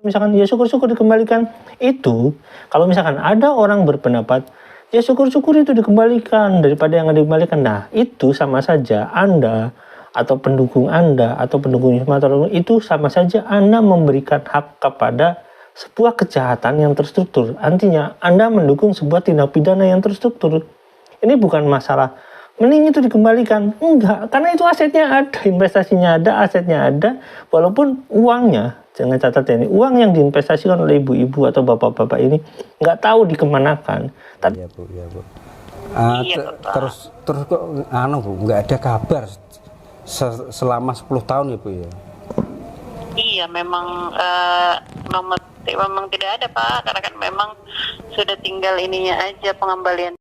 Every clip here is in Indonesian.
misalkan ya syukur-syukur dikembalikan. Itu kalau misalkan ada orang berpendapat ya syukur-syukur itu dikembalikan daripada yang dikembalikan. Nah, itu sama saja Anda atau pendukung Anda atau pendukung Ismail itu sama saja Anda memberikan hak kepada sebuah kejahatan yang terstruktur. Artinya Anda mendukung sebuah tindak pidana yang terstruktur. Ini bukan masalah mending itu dikembalikan, enggak, karena itu asetnya ada, investasinya ada, asetnya ada, walaupun uangnya, jangan catat ya, ini uang yang diinvestasikan oleh ibu-ibu atau bapak-bapak ini nggak tahu dikemanakan. Tapi iya bu, iya bu. Terus kok bu, nggak ada kabar selama 10 tahun ya bu ya? Iya, memang memang tidak ada Pak, karena kan memang sudah tinggal ininya aja pengembalian.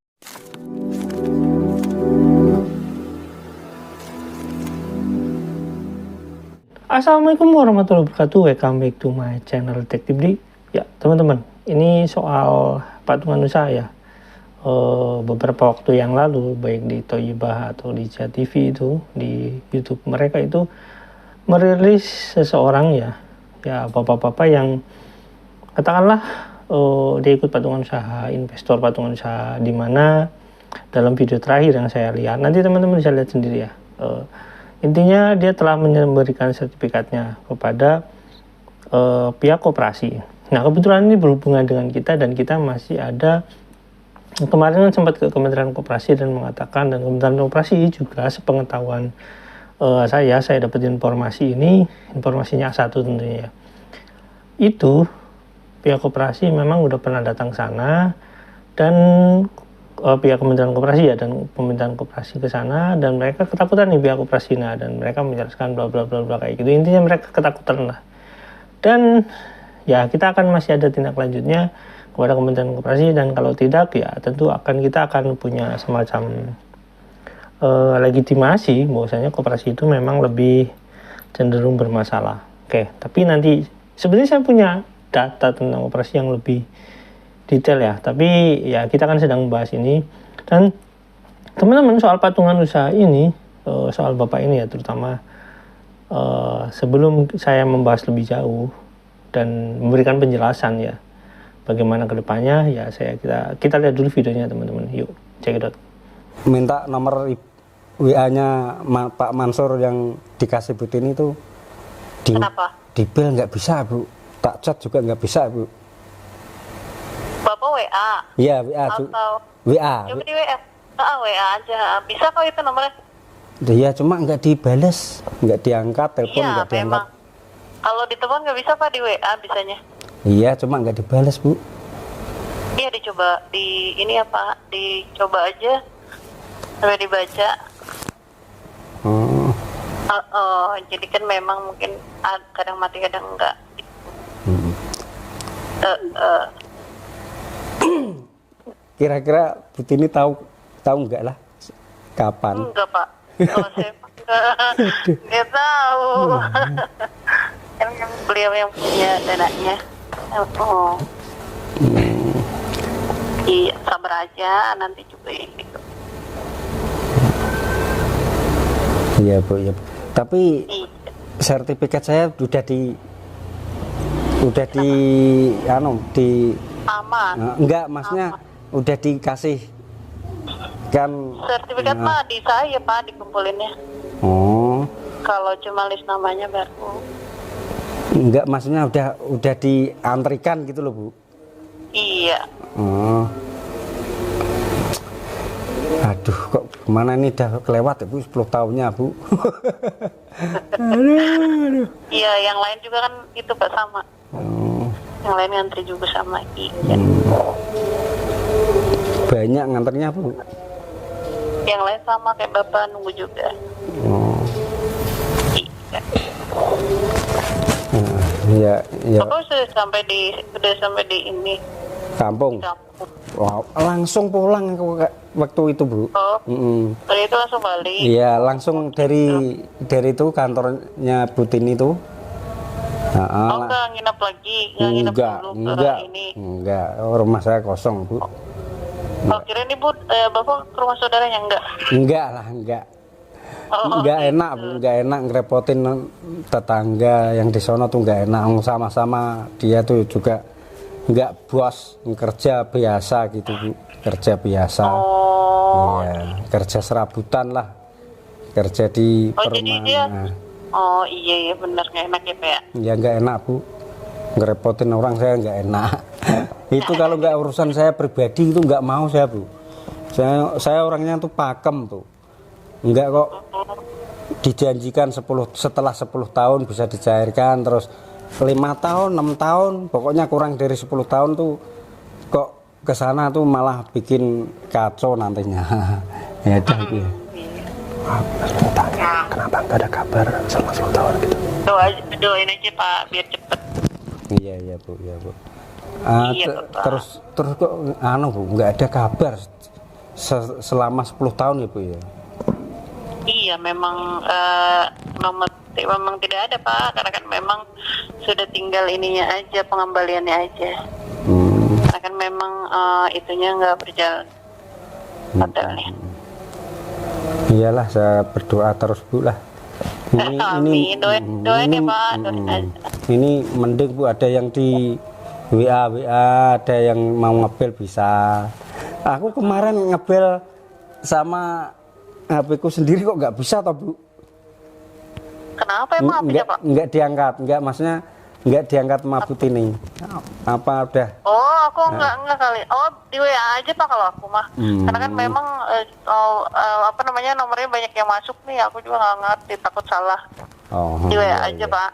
Assalamualaikum warahmatullahi wabarakatuh. Welcome back to my channel Detektif Di. Ya teman-teman, ini soal patungan usaha ya. Beberapa waktu yang lalu, baik di Thoyibah atau di JTV itu, di YouTube mereka itu merilis seseorang ya bapak-bapak yang katakanlah dia ikut patungan usaha, investor patungan usaha, di mana dalam video terakhir yang saya lihat, nanti teman-teman bisa lihat sendiri ya. Intinya dia telah memberikan sertifikatnya kepada pihak koperasi. Nah kebetulan ini berhubungan dengan kita dan kita masih ada, kemarin sempat ke Kementerian Koperasi dan mengatakan, dan Kementerian Koperasi juga sepengetahuan saya dapat informasi ini, informasinya A1 tentunya ya. Itu pihak koperasi memang udah pernah datang sana dan pihak Kementerian Koperasi ya, dan Kementerian Koperasi ke sana, dan mereka ketakutan nih pihak koperasi, dan mereka menjelaskan bla bla bla bla kayak gitu. Intinya mereka ketakutan lah. Dan ya kita akan masih ada tindak lanjutnya kepada Kementerian Koperasi, dan kalau tidak ya tentu kita akan punya semacam legitimasi bahwasanya koperasi itu memang lebih cenderung bermasalah. Oke, tapi nanti sebenarnya saya punya data tentang koperasi yang lebih detail ya, tapi ya kita kan sedang membahas ini. Dan teman-teman, soal patungan usaha ini, soal bapak ini ya terutama, sebelum saya membahas lebih jauh dan memberikan penjelasan ya bagaimana kedepannya, ya kita lihat dulu videonya teman-teman. Yuk cekidot. Minta nomor WA-nya Pak Mansur yang dikasih Bu Tini itu Kenapa? Di bel nggak bisa bu, tak chat juga nggak bisa bu. Bapak WA? Iya WA. Atau WA. coba di WA. WA aja. Bisa kok itu nomornya. Iya cuma nggak dibales, nggak diangkat, telepon nggak diangkat. Kalau ditelepon nggak bisa Pak, di WA bisanya. Iya cuma nggak dibales bu. Iya dicoba di ini apa? Dicoba aja sampai dibaca. Jadi kan memang mungkin kadang mati kadang enggak. Kira-kira Bu Tini tahu nggak lah kapan? Enggak Pak, kalau saya nggak tahu. Kan beliau yang punya dananya. Iya, sabar aja, nanti juga gitu. Iya bu, iya bu. Tapi sertifikat saya udah di aman. Enggak, maksudnya udah dikasih kan sertifikat mah di saya Pak, dikumpulinnya. Oh. Kalau cuma list namanya baru. Enggak, maksudnya udah diantrikan gitu loh bu. Iya. Oh. Aduh, kok kemana ini udah kelewat ya bu, 10 tahunnya bu. aduh. Iya, yang lain juga kan itu Pak sama. Yang lain ngantri juga sama. Iya. Banyak nganternya bu. Yang lain sama kayak Bapak nunggu juga. Iya. Iya. Bapak sudah sampai di ini. Kampung. Wow, langsung pulang waktu itu bu. Oh, dari itu langsung balik. Iya, langsung dari itu kantornya Bu Tini itu. Enggak nginep lagi, nginep dulu ke ini. Enggak, rumah saya kosong bu. Kira ini Bu, Bapak ke rumah saudaranya enggak? Enggak lah, enggak. nggak enak Bu, nggak enak ngerepotin tetangga yang di sono tuh nggak enak. Sama-sama dia tuh juga nggak bos, kerja biasa gitu Bu, kerja biasa. Oh, Iya, kerja serabutan lah, kerja di jadi dia, perumahan. oh iya iya benar nggak enak ya Pak ya. Ya nggak enak Bu, ngerepotin orang saya nggak enak. Itu kalau nggak urusan saya pribadi itu nggak mau saya Bu. Saya orangnya tuh pakem tuh, nggak kok dijanjikan setelah 10 tahun bisa dicairkan, terus 5 tahun 6 tahun pokoknya kurang dari 10 tahun tuh kok kesana tuh malah bikin kacau nantinya. Ya udah gitu ya. Kenapa nggak ada kabar selama 10 tahun gitu? Doain aja Pak biar cepet. Iya iya Bu, iya Bu. Iya, Bapak. Terus kok Bu nggak ada kabar selama 10 tahun ya Bu ya. Iya memang memang tidak ada Pak karena kan memang sudah tinggal ininya aja pengembaliannya aja. Karena kan memang itunya nggak berjalan hotelnya. Iyalah saya berdoa terus Bu lah. Amin. Doain ya Pak. Doain aja. Ini mending Bu ada yang di WA, ada yang mau ngebel bisa. Aku kemarin ngebel sama HP ku sendiri kok nggak bisa toh Bu? Kenapa emang HP-nya Pak? Nggak diangkat, maksudnya nggak diangkat sama Putini. Apa udah? Oh, aku enggak kali. Oh, di WA aja Pak kalau aku mah. Karena kan memang apa namanya nomornya banyak yang masuk nih. Aku juga nggak ngerti, takut salah. Oh, Di WA iya, aja iya. Pak.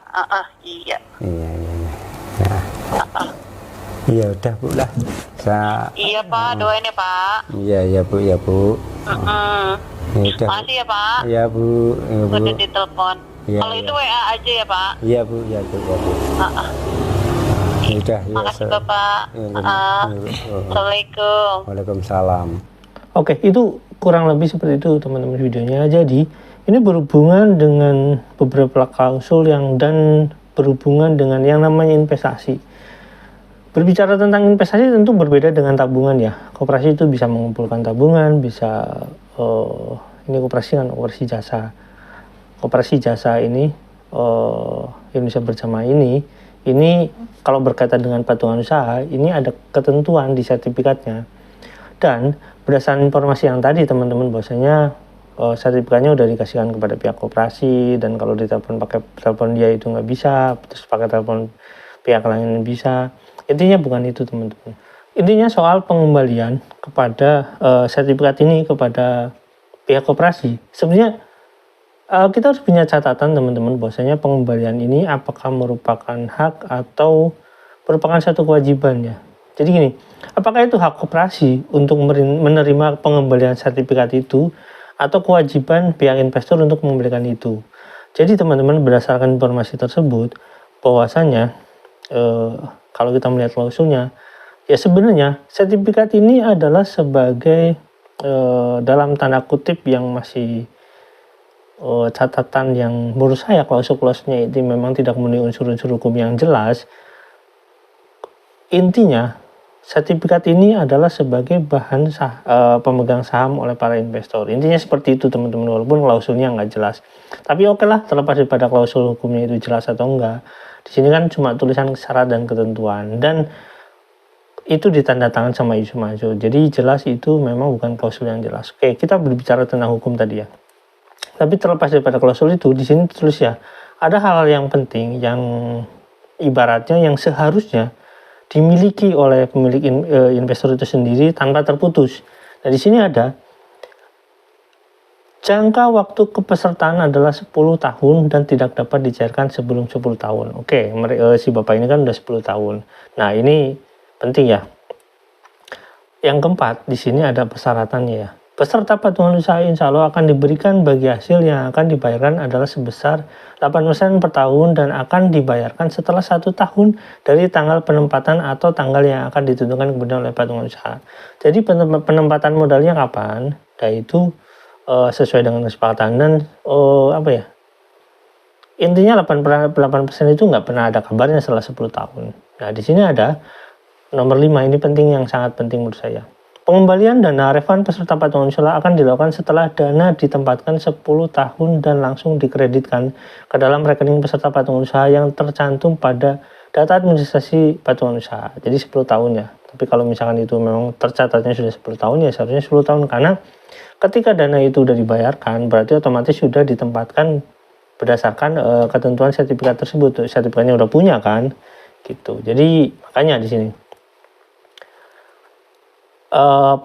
Iya. Iya. Ya. Iya udah Bu lah. Iya Pak, doain ya Pak. Iya Bu, ya Bu. Ya udah. Makasih ya Pak. Iya Bu, ya Bu. Udah ditelepon. Iya, Kalau iya. itu WA aja ya Pak. Iya Bu, ya Bu, ya Bu. Ya udah, ya. Makasih Bapak. Assalamualaikum. Waalaikumsalam. Oke, itu kurang lebih seperti itu teman-teman videonya. Jadi ini berhubungan dengan beberapa klausul dan berhubungan dengan yang namanya investasi. Berbicara tentang investasi tentu berbeda dengan tabungan ya. Koperasi itu bisa mengumpulkan tabungan, bisa ini koperasi kan koperasi jasa. Koperasi jasa ini Indonesia Bersama ini kalau berkaitan dengan patungan usaha ini ada ketentuan di sertifikatnya. Dan berdasarkan informasi yang tadi teman-teman bahwasanya sertifikatnya udah dikasihkan kepada pihak koperasi, dan kalau ditelepon pakai telepon dia itu nggak bisa, terus pakai telepon pihak lain bisa. Intinya bukan itu teman-teman. Intinya soal pengembalian kepada sertifikat ini kepada pihak koperasi. Sebenarnya kita harus punya catatan teman-teman bahwasanya pengembalian ini apakah merupakan hak atau merupakan satu kewajiban ya. Jadi gini, apakah itu hak koperasi untuk menerima pengembalian sertifikat itu atau kewajiban pihak investor untuk memberikan itu. Jadi teman-teman berdasarkan informasi tersebut bahwasanya kalau kita melihat klausulnya ya sebenarnya sertifikat ini adalah sebagai dalam tanda kutip yang masih catatan yang menurut saya klausul-klausulnya itu memang tidak memenuhi unsur-unsur hukum yang jelas. Intinya sertifikat ini adalah sebagai bahan pemegang saham oleh para investor. Intinya seperti itu teman-teman, walaupun klausulnya nggak jelas. Tapi oke lah, terlepas daripada klausul hukumnya itu jelas atau enggak. Di sini kan cuma tulisan syarat dan ketentuan, dan itu ditandatangan sama Yusuf Mansur. Jadi jelas itu memang bukan klausul yang jelas. Oke, kita berbicara tentang hukum tadi ya. Tapi terlepas daripada klausul itu, di sini terus ya, ada hal-hal yang penting yang ibaratnya yang seharusnya dimiliki oleh pemilik investor itu sendiri tanpa terputus. Nah, di sini ada jangka waktu kepesertaan adalah 10 tahun dan tidak dapat dicairkan sebelum 10 tahun. Oke, si Bapak ini kan udah 10 tahun. Nah, ini penting ya. Yang keempat, di sini ada persyaratannya ya. Peserta patungan usaha insya Allah akan diberikan bagi hasil yang akan dibayarkan adalah sebesar 8% per tahun dan akan dibayarkan setelah 1 tahun dari tanggal penempatan atau tanggal yang akan ditentukan kemudian oleh patungan usaha. Jadi penempatan modalnya kapan? Nah itu sesuai dengan kesepakatan dan apa ya? Intinya 8% itu nggak pernah ada kabarnya setelah 10 tahun. Nah di sini ada nomor 5, ini penting, yang sangat penting menurut saya. Pengembalian dana refund peserta patungan usaha akan dilakukan setelah dana ditempatkan 10 tahun dan langsung dikreditkan ke dalam rekening peserta patungan usaha yang tercantum pada data administrasi patungan usaha. Jadi 10 tahun ya. Tapi kalau misalkan itu memang tercatatnya sudah 10 tahun ya seharusnya 10 tahun, karena ketika dana itu sudah dibayarkan berarti otomatis sudah ditempatkan berdasarkan ketentuan sertifikat tersebut. Sertifikatnya udah punya kan gitu. Jadi makanya di sini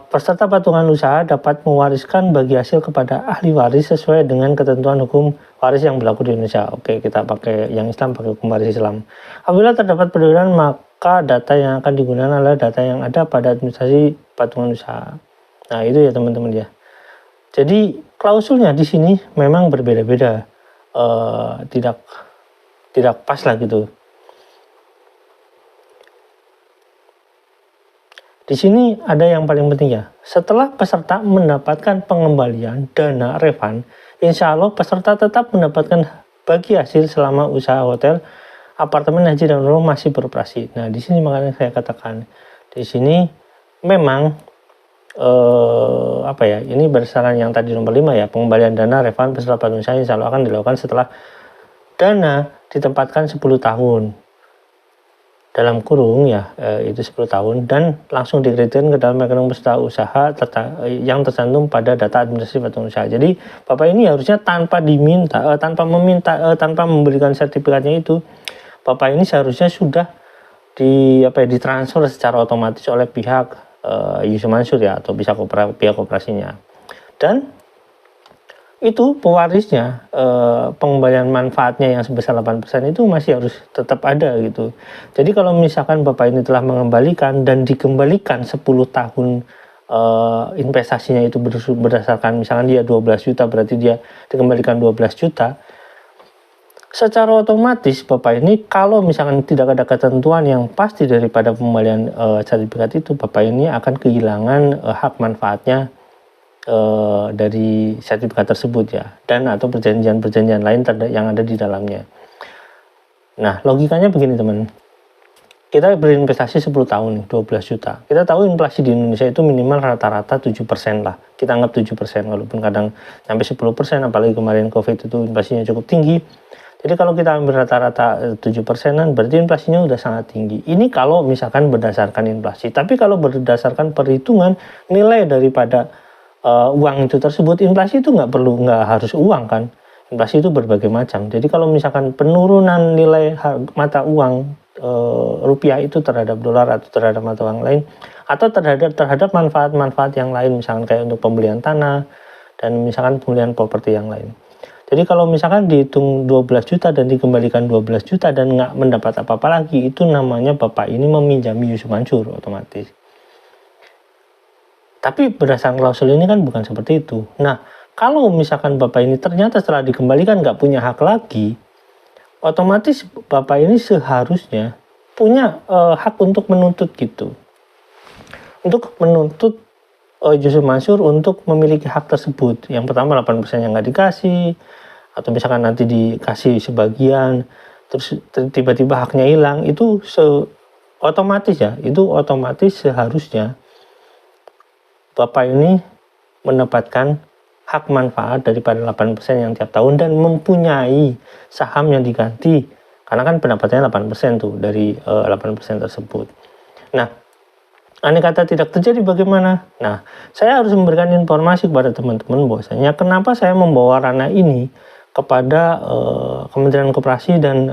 peserta patungan usaha dapat mewariskan bagi hasil kepada ahli waris sesuai dengan ketentuan hukum waris yang berlaku di Indonesia. Oke, kita pakai yang Islam, pakai hukum waris Islam. Apabila terdapat perbedaan, maka data yang akan digunakan adalah data yang ada pada administrasi patungan usaha. Nah, itu ya teman-teman ya. Jadi klausulnya di sini memang berbeda-beda, tidak pas lah gitu. Di sini ada yang paling penting ya. Setelah peserta mendapatkan pengembalian dana refund, insya Allah peserta tetap mendapatkan bagi hasil selama usaha hotel, apartemen, haji dan umroh masih beroperasi. Nah, di sini makanya saya katakan di sini memang ini berdasarkan yang tadi nomor 5 ya, pengembalian dana refund peserta patungan usaha insya Allah akan dilakukan setelah dana ditempatkan 10 tahun. Dalam kurung ya itu 10 tahun dan langsung dikreditkan ke dalam rekening peserta usaha yang tercantum pada data administrasi patungan usaha. Jadi Bapak ini harusnya tanpa memberikan sertifikatnya itu, Bapak ini seharusnya sudah ditransfer secara otomatis oleh pihak Yusuf Mansur ya, atau pihak koperasinya. Dan itu pewarisnya, pengembalian manfaatnya yang sebesar 8% itu masih harus tetap ada gitu. Jadi kalau misalkan Bapak ini telah mengembalikan dan dikembalikan 10 tahun investasinya itu berdasarkan misalkan dia 12 juta, berarti dia dikembalikan 12 juta. Secara otomatis Bapak ini kalau misalkan tidak ada ketentuan yang pasti daripada pengembalian sertifikat itu, Bapak ini akan kehilangan hak manfaatnya dari sertifikat tersebut ya, dan atau perjanjian-perjanjian lain yang ada di dalamnya. Nah, logikanya begini teman, kita berinvestasi 10 tahun nih, 12 juta. Kita tahu inflasi di Indonesia itu minimal rata-rata 7% lah, kita anggap 7%, walaupun kadang sampai 10%, apalagi kemarin COVID itu inflasinya cukup tinggi. Jadi kalau kita ambil rata-rata 7%-an, berarti inflasinya udah sangat tinggi. Ini kalau misalkan berdasarkan inflasi, tapi kalau berdasarkan perhitungan nilai daripada uang itu tersebut, inflasi itu nggak harus uang kan, inflasi itu berbagai macam. Jadi kalau misalkan penurunan nilai mata uang rupiah itu terhadap dolar atau terhadap mata uang lain, atau terhadap manfaat-manfaat yang lain, misalkan kayak untuk pembelian tanah dan misalkan pembelian properti yang lain. Jadi kalau misalkan dihitung 12 juta dan dikembalikan 12 juta dan nggak mendapat apa-apa lagi, itu namanya Bapak ini meminjami Yusuf Mansur otomatis. Tapi berdasarkan klausul ini kan bukan seperti itu. Nah, kalau misalkan Bapak ini ternyata setelah dikembalikan nggak punya hak lagi, otomatis Bapak ini seharusnya punya hak untuk menuntut gitu. Untuk menuntut Yusuf Mansur untuk memiliki hak tersebut. Yang pertama 8% yang nggak dikasih, atau misalkan nanti dikasih sebagian, terus tiba-tiba haknya hilang, itu otomatis ya, itu otomatis seharusnya Bapak ini mendapatkan hak manfaat daripada 8% yang tiap tahun dan mempunyai saham yang diganti, karena kan pendapatannya 8% tuh dari 8% tersebut. Nah, andai kata tidak terjadi bagaimana? Nah, saya harus memberikan informasi kepada teman-teman bahwasanya kenapa saya membawa ranah ini kepada Kementerian Koperasi dan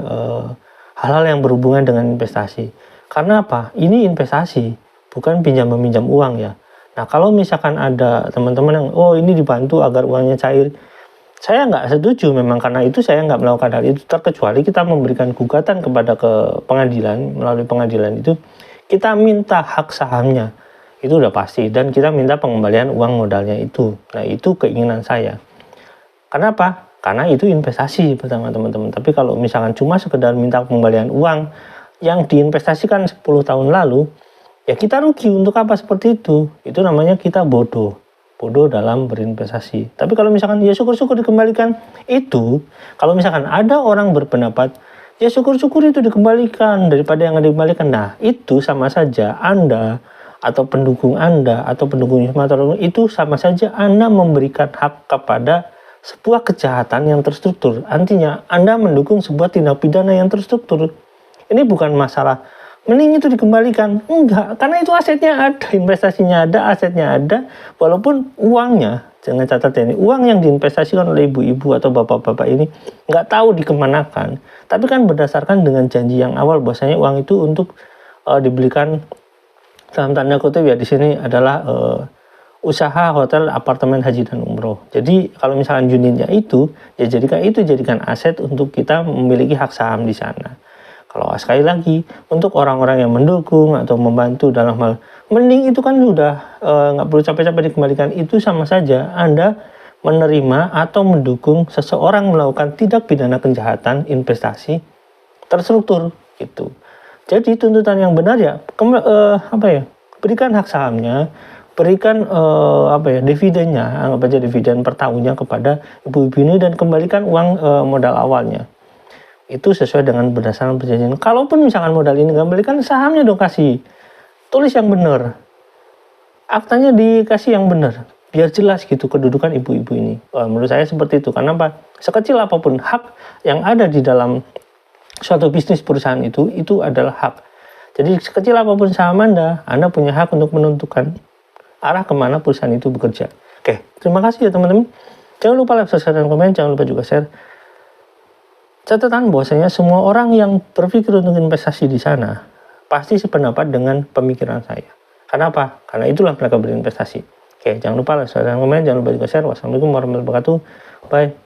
hal-hal yang berhubungan dengan investasi. Karena apa? Ini investasi, bukan pinjam-meminjam uang ya. Nah, kalau misalkan ada teman-teman yang ini dibantu agar uangnya cair, saya nggak setuju memang, karena itu saya nggak melakukan hal itu, terkecuali kita memberikan gugatan kepada pengadilan. Melalui pengadilan itu kita minta hak sahamnya, itu udah pasti, dan kita minta pengembalian uang modalnya itu. Nah, itu keinginan saya. Kenapa? Karena itu investasi pertama teman-teman. Tapi kalau misalkan cuma sekedar minta pengembalian uang yang diinvestasikan 10 tahun lalu, ya kita rugi. Untuk apa seperti itu? Itu namanya kita bodoh dalam berinvestasi. Tapi kalau misalkan ya syukur-syukur dikembalikan, itu kalau misalkan ada orang berpendapat ya syukur-syukur itu dikembalikan daripada yang dikembalikan, nah itu sama saja Anda atau pendukung Anda atau pendukung Ismail itu sama saja Anda memberikan hak kepada sebuah kejahatan yang terstruktur. Artinya Anda mendukung sebuah tindak pidana yang terstruktur. Ini bukan masalah mending itu dikembalikan, enggak, karena itu asetnya ada, investasinya ada, asetnya ada, walaupun uangnya, jangan catat ini, uang yang diinvestasikan oleh ibu-ibu atau bapak-bapak ini nggak tahu dikemanakan, tapi kan berdasarkan dengan janji yang awal bahwasanya uang itu untuk dibelikan dalam tanda kutip ya di sini adalah usaha hotel, apartemen, haji dan umroh. Jadi kalau misalkan unitnya itu, ya jadikan aset untuk kita memiliki hak saham di sana. Kalau sekali lagi untuk orang-orang yang mendukung atau membantu dalam hal mending itu kan sudah nggak perlu capek-capek dikembalikan, itu sama saja Anda menerima atau mendukung seseorang melakukan tindak pidana kejahatan investasi terstruktur gitu. Jadi tuntutan yang benar ya berikan hak sahamnya, berikan dividennya, anggap aja dividen per tahunnya kepada ibu-ibu ini dan kembalikan uang modal awalnya. Itu sesuai dengan berdasarkan perjanjian. Kalaupun misalkan modal ini kembalikan, sahamnya dong kasih. Tulis yang benar. Aktanya dikasih yang benar. Biar jelas gitu kedudukan ibu-ibu ini. Menurut saya seperti itu. Karena apa? Sekecil apapun hak yang ada di dalam suatu bisnis perusahaan itu adalah hak. Jadi sekecil apapun saham Anda punya hak untuk menentukan arah kemana perusahaan itu bekerja. Oke, terima kasih ya teman-teman. Jangan lupa like, subscribe, dan komen. Jangan lupa juga share. Catatan bahwasanya semua orang yang berpikir untuk investasi di sana pasti sependapat dengan pemikiran saya. Karena apa? Karena itulah mereka berinvestasi. Oke, jangan lupa like, subscribe, dan komen. Jangan lupa juga share. Wassalamualaikum warahmatullahi wabarakatuh. Bye.